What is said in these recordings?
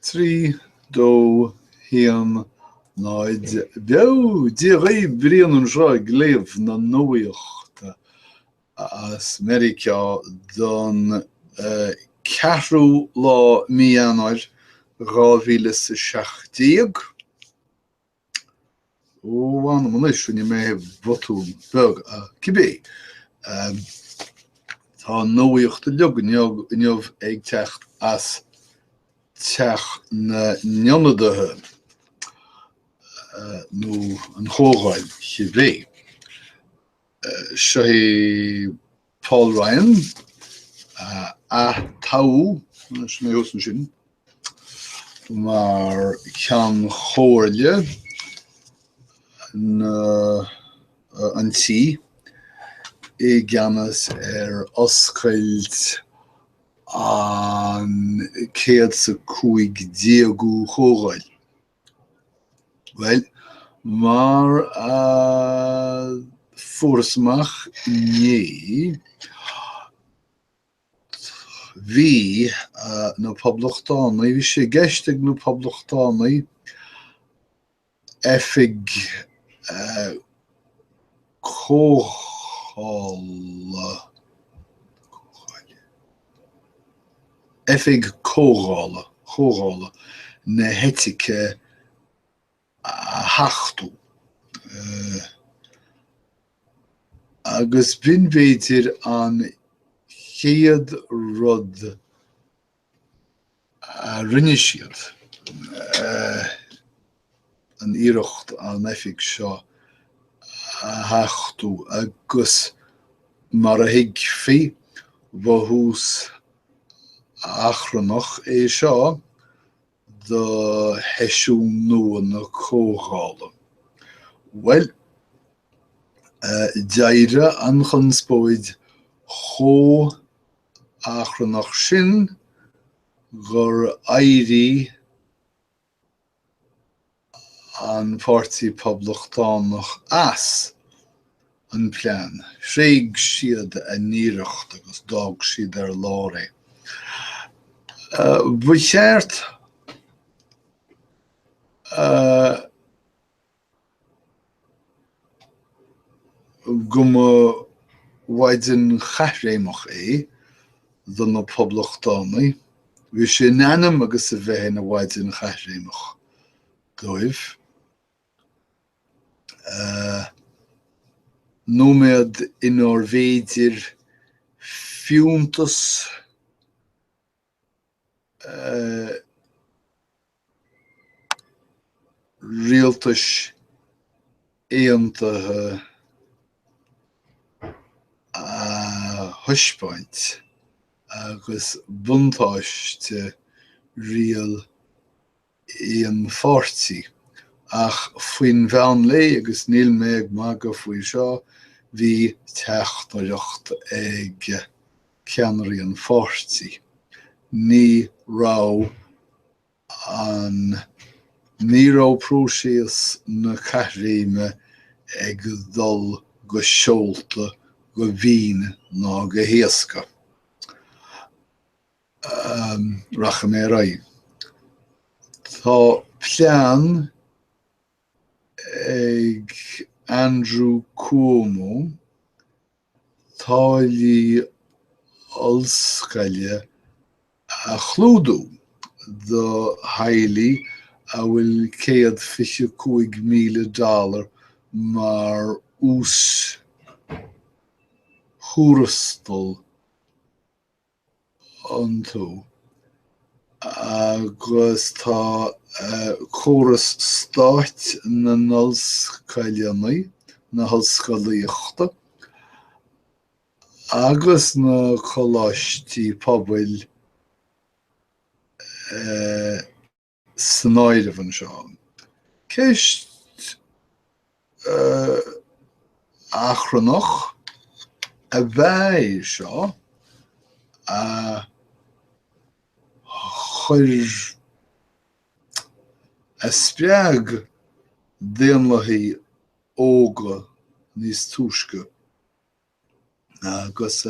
Trí dó hían náid bew di ré brian an seo gléamh na nóíocht as America don ceathrú lá míanair 2017 óháin manis rinne mé botún beg cibé tá nóíocht leog inneomh ag techt as teach na neonadaithe nó an chógáil cibé. Sé Paul Ryan a Táillí mé hosan sin mar cean chóirle an tí I gceannas Ollscoilt an 150 chógáil. Well, mar fuairsimach ní bhí na poblachtánaí, bhí sé gceiste na poblachtánaí Oifig Oifig cógála na hEitice hachtú. Agus bin beidir an chéad rud rinne siad an iirecht an Oifig seo hachtú agus mar a thuig fí bhús achrannach seo do heisiún nua na cógála. Well, deire an chunspóid chó achrannach sin gur éirí an pártaí poblachtánaach as an plean. Shréig siad a níireacht agus dag siad láré. Bhí cheart goma waidin chahréimach don na poblachtánaí. Bhí sé neanam agus a bheith na waidin chahréimach dóibh. Nóiméad in Norvéidir fiúntas rialtas éantathe thuispeint agus buntáiste rial éon fórtaí. Ach faoin bhean lé agus níl méid má go faoi seo bhí teachtareacht ag ceannarí fórtaí. Ní rá próiseas na cathréime ag dul go seolta go bhín ná go héasca. Racha mé raibh. Tá plean ag Andrew Cuomo, Táillí Ollscoile a chlúdú do Táillí a bhfuil $125,000 mar ús thuarastal antó. Agus tá chóras stáit na Ollscoileannaí, na Ollscoileaachta, agus na choláistí pobail snáidh an seo. Ceist achrannach a bheith seo chuir a spreag déanlaí óga níos túisce. Agus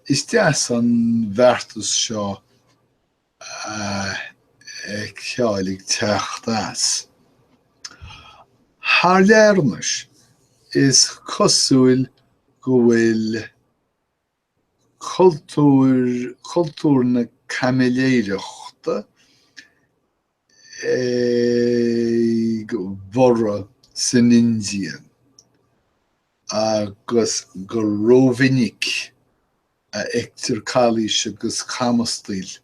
is deas an bheartas seo ceáilligh teachtas. Thar learmas is cosúil go bhfuil cultúr na Caimiléireachta ag bora san India agus go rómhinnic a ictir cáilís agus chamastíl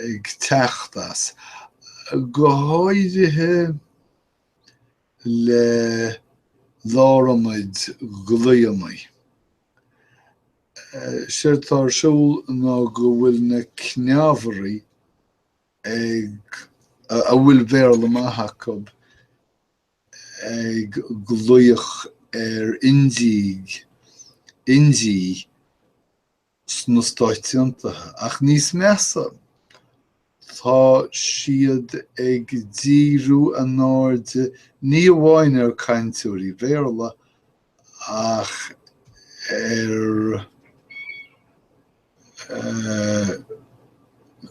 ag teachtas go háirithe le láramid gluaimeí. Séir tarsúil ná go bhfuil na cneamharaí a bhfuil béarla maithachab ag gluaich Indí na Stáit Untaithe ach níos measa. Tá siad ag díriú an áirde ní amháin caintúirí béarla ach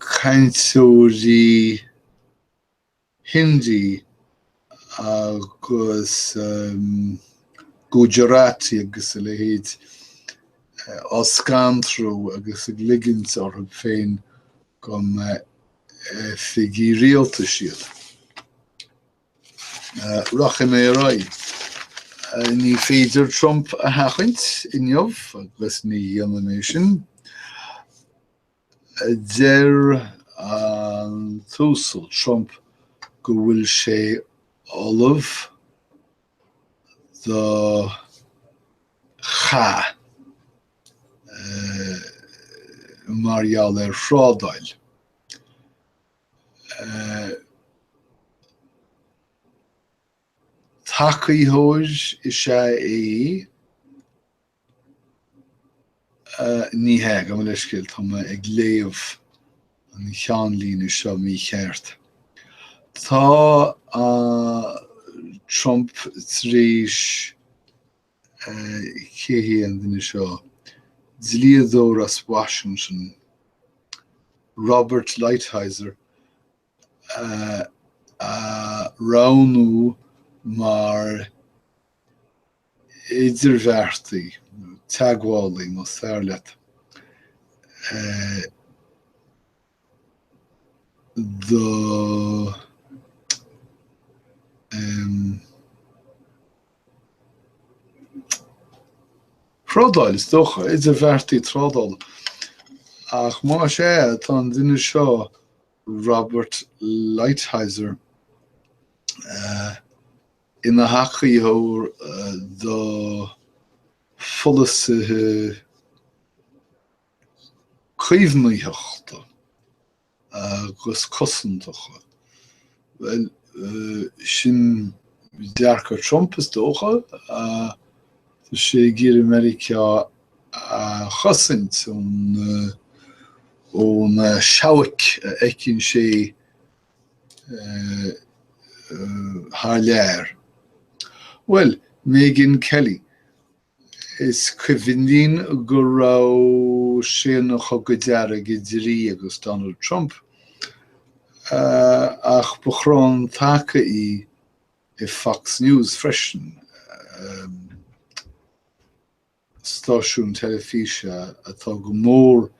caintúirí Hindi agus Gujarati agus le héad oscantrú agus ag ligint orthu féin gom figi rialta siad. Racha mé rá. Ní féidir Trump a hachant inniuh agus ní dhéanana sin. Deir an túsal Trump go bhfuil sé olamh do cha margheall frádáil. Tacaí thóir is sé ní heag am leisciil tá ag léamh an cheanlín is seo mí cheart. Tá Trump tríis chéhéan duine seo dlíadóir as Washington Robert Lighthizer ránú mar idirmheartaí teaghálaí má fearr leat do trádáil is dócha idirmheartaí trádáil ach má sé tá an duine seo Robert Lighthizer ina hachaí thóir do folasithe caomhnaíochta agus cosantacha. Well, sin dearcha Trump is dócha tá sé gcéir America chosint ón seabhaic ecinn sé thar lear. Well, Megyn Kelly is coimhlín go raibh sé nach go dearg i dtrí agus Donald Trump ach ba chrán tacaí i Fox News freisin stáisiún telefíse atá go mór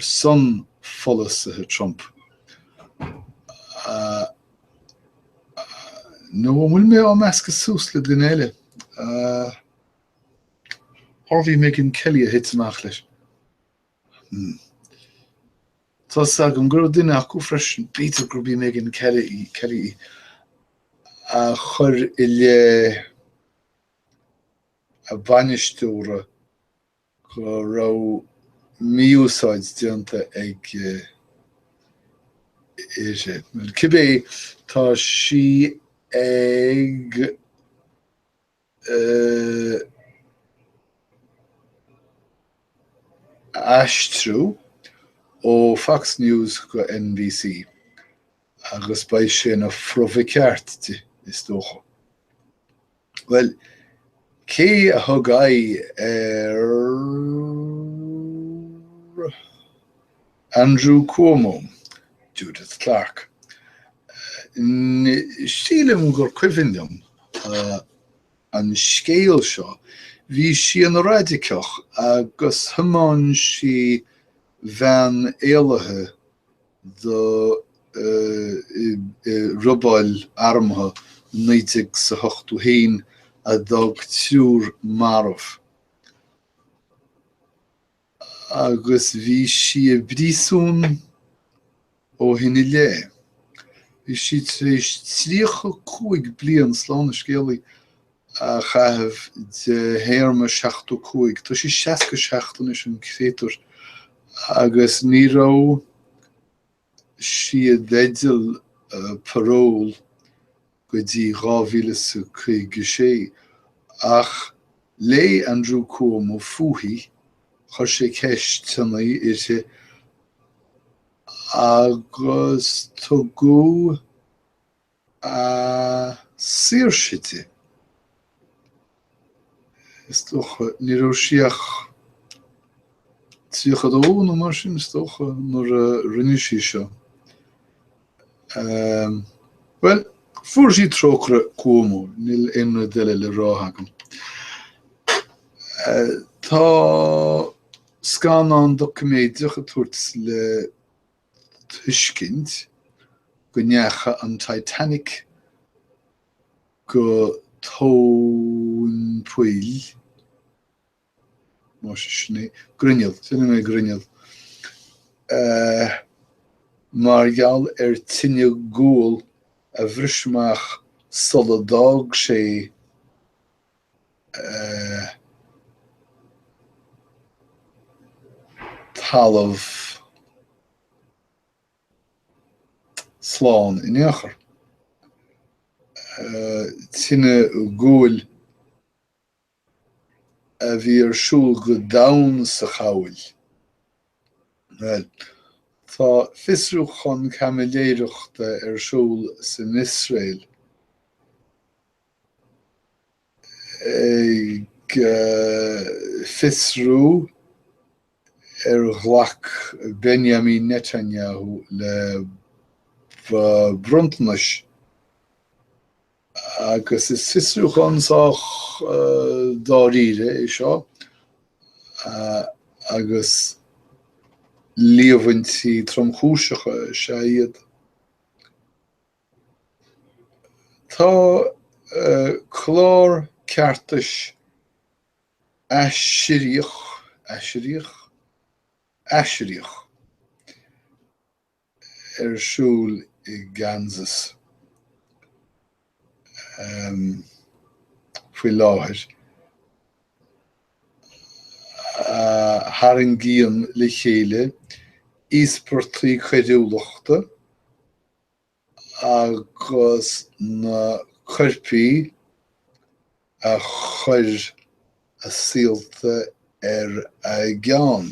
son folasithe Trump. No bhfuil mé á measca sús le duine eile. Bhí Megyn Kelly a hit amach leis. Tá sagam gur duine acu freisin bítear gur bhí Megyn Kelly a chur i le a bhainisteóra go raibh míúsáid dionanta ag sé. Cibé tá sí ag aistriú ó Fox News go NBC agus ba sé na froificeart is dócha. Well, cé a thugaidh Andrew Cuomo, Judith Clark. Sílim gur cuimhindum an scéal seo, bhí sí an raidiceach agus thumáin sí bhean éalathe do rubail armtha 1981 a dog túr marmh. Agus bhí sí brísún ó hinna lé. Bhí sí tríoch 5 bliain slán na scéalaí a chaithfh de héarma 65. Tá sí 67 is an créatar agus ní rá sí d'eideal paróil go dtí 2016 ach lé Andrew Cuomo fuaithe chuir sé ceist tunaí irse agus tugadh a saoirse. Is toch ní raibh siach tríocha nó mar sin is toch nuair rinne sí seo. Well, fuair sí trógra Cuomo, níl éimne deile le ráthagam. Tá scanán documéideach a tuairt le tuiscint go neacha an Titanic go tón puil mar sinné grinneal, sinna mé grinneal. Mar gheall tinne gúil a bhrismeach suladág sé talamh slán in éachar. Tinne gúil a bhí siúl go dain sa chabhail. Well, tá fiosrú chun Caimiléireachta siúl san Israel ag fiosrú ghlach Benjamin Netanyahu le bruntanas agus is fiosrú chunach dáríre is seo agus líomhaintí tromchúiseacha sé iad. Tá clár ceartais aisiriach siúl I Kansas faoi láthair. Thairn gíon le chéile íospartaí chóideachta agus na corpaí a chuir a síolta a gceann.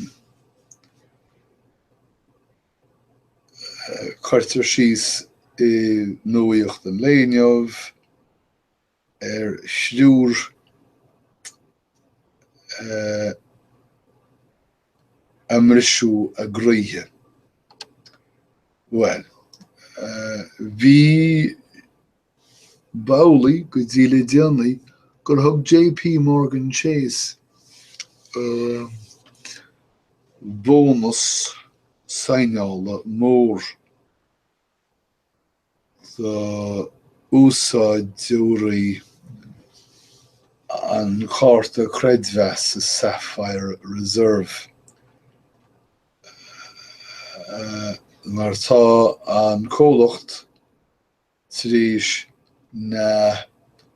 Chuirtear síos I nuaíocht an léineamh sliúr amrisú a gcruthaithe. Well, bhí bamhlaí go dtí le déanaí gur thug JP Morgan Chase bónus saineála mór do úsáid dúirí an chárta creidmheas sa Sapphire Reserve. Mar tá an cólacht tríos na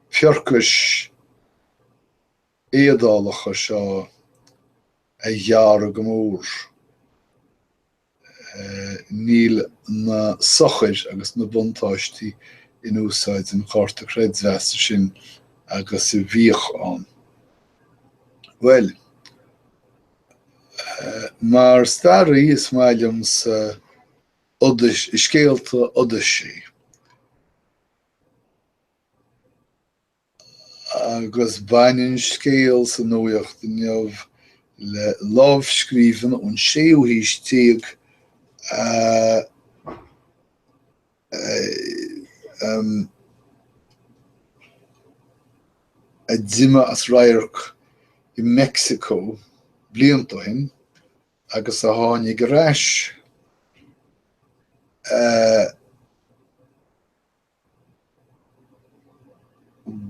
fiorchais éadálacha seo a dhearr go mór. Níl na sochair agus na buntáistí in úsáid an chárta creidmheas sin agus I bhíoch an. Well, mar stairaí is mailim sa scéalta Odyssey. Agus bainin scéal sa nuaíocht inniuh le lámhscríbhinn ón séú híos tíag a dzima as rairk in Mexico blianto hin agus a hánig rais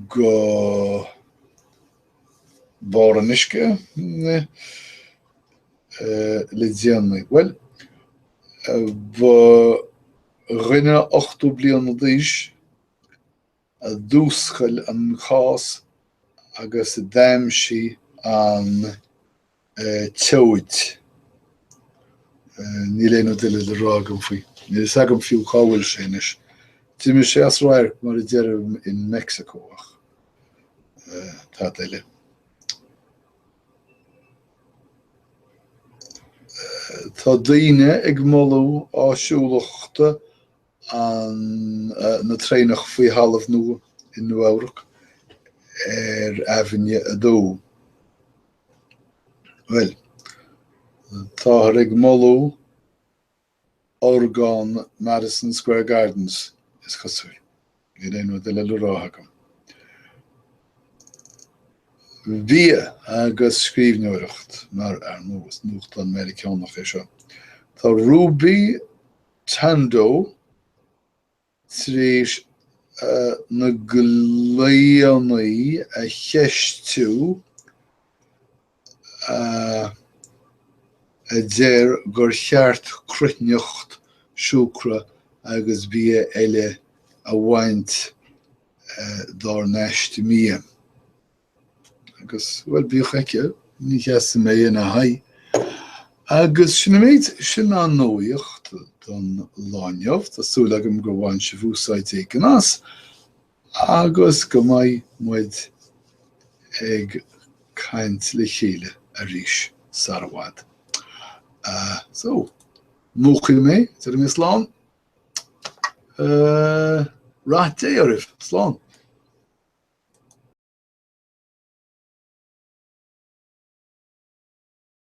go Boraniske le well rinne 8 blian dis a dúschail an chás agus daimsí an teoid ní léon duile le rágam faoi. Ní sagam fiú cáhfuil sin is. Tíime sé as ráir mar a deireadh in Mexico ach. Tá éile. Tá daoine ag molú áisiúlachta na tréinech faoi halamh nua in Nuairc Avenue a dó. Well, tá ag molú orgán Madison Square Gardens is cosúil. Ní léon duile le ráthagam. Bhí agus scríbhneoireacht mar nuacht an Americánach é seo. Tá Ruby Tando tríos na gléanaí a cheistú a déir gur cheart cruithneocht siúcra agus bhí eile a bhaint dar neist mí. Agus bhfuil bíoch aice, ní cheasta mé in a haid. Agus sinna méid sin an nóíocht don láineamh, tásúla agam go bhain si bhúsáid é gnas, agus go mbeidh muid ag caint le chéile a rís sarabhad. So, móchaí mé, tar mé slán. Ráit é oribh, slán.